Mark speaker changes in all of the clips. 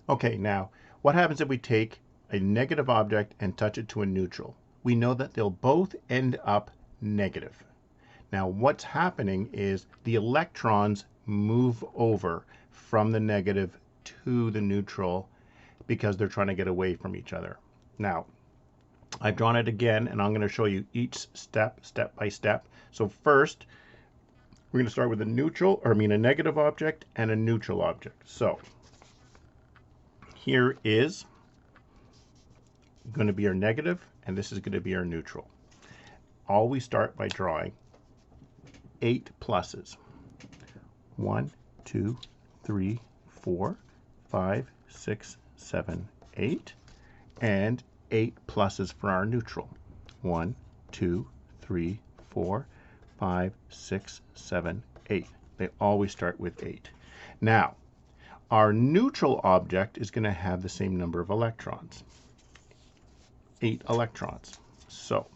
Speaker 1: Okay, now, what happens if we take a negative object and touch it to a neutral? We know that they'll both end up negative. Now, what's happening is the electrons move over from the negative to the neutral because they're trying to get away from each other. Now, I've drawn it again, and I'm going to show you each step by step. So first, we're going to start with a a negative object and a neutral object. So here is going to be our negative, and this is going to be our neutral. Always start by drawing 8 pluses. 1, 2, 3, 4, 5, 6, 7, 8, and 8 pluses for our neutral. 1, 2, 3, 4, 5, 6, 7, 8. They always start with 8. Now, our neutral object is going to have the same number of electrons. 8 electrons. So,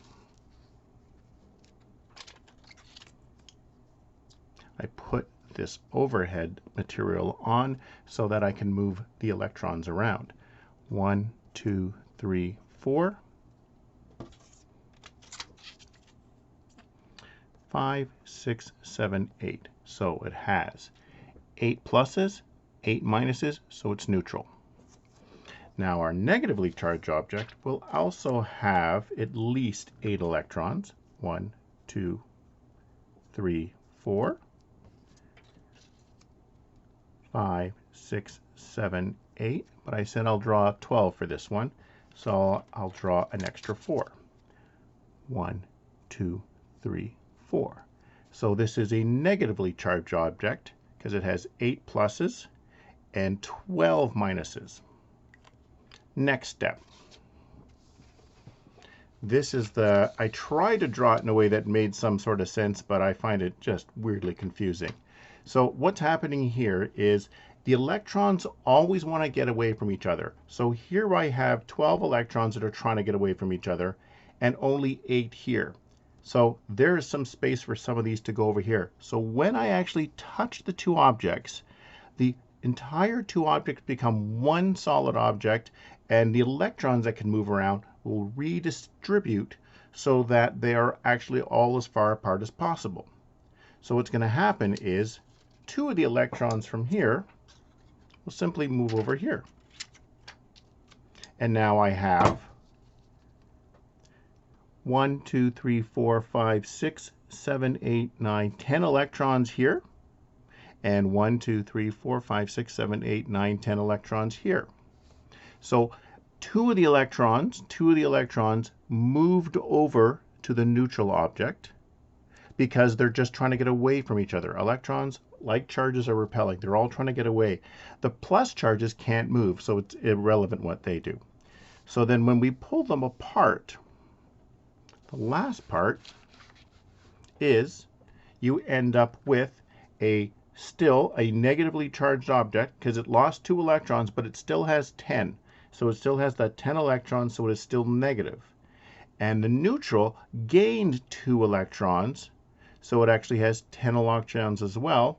Speaker 1: I put this overhead material on so that I can move the electrons around. 1, 2, 3, 4, 5, 6, 7, 8. So it has 8 pluses, 8 minuses, so it's neutral. Now our negatively charged object will also have at least 8 electrons. 1, 2, 3, 4, 5, 6, 7, 8. But I said I'll draw 12 for this one, so I'll draw an extra 4. 1, 2, 3, 4. So this is a negatively charged object because it has 8 pluses and 12 minuses. Next step. This is I tried to draw it in a way that made some sort of sense, but I find it just weirdly confusing. So what's happening here is the electrons always want to get away from each other. So here I have 12 electrons that are trying to get away from each other and only 8 here. So there is some space for some of these to go over here. So when I actually touch the two objects, the entire two objects become one solid object, and the electrons that can move around will redistribute so that they are actually all as far apart as possible. So what's going to happen is 2 of the electrons from here will simply move over here. And now I have 1, 2, 3, 4, 5, 6, 7, 8, 9, 10 electrons here. And 1, 2, 3, 4, 5, 6, 7, 8, 9, 10 electrons here. So 2 of the electrons moved over to the neutral object because they're just trying to get away from each other. Electrons, like charges, are repelling. They're all trying to get away. The plus charges can't move, so it's irrelevant what they do. So then when we pull them apart, the last part is you end up with still a negatively charged object because it lost 2 electrons, but it still has 10. So it still has that 10 electrons, so it is still negative. And the neutral gained 2 electrons, so it actually has 10 electrons as well.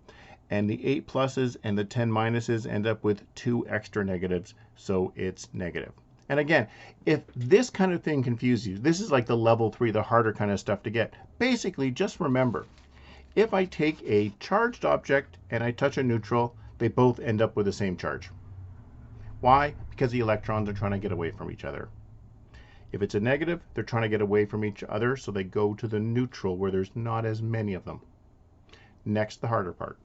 Speaker 1: And the 8 pluses and the 10 minuses end up with 2 extra negatives, so it's negative. And again, if this kind of thing confuses you, this is like the level 3, the harder kind of stuff to get. Basically, just remember, if I take a charged object and I touch a neutral, they both end up with the same charge. Why? Because the electrons are trying to get away from each other. If it's a negative, they're trying to get away from each other, so they go to the neutral where there's not as many of them. Next, the harder part.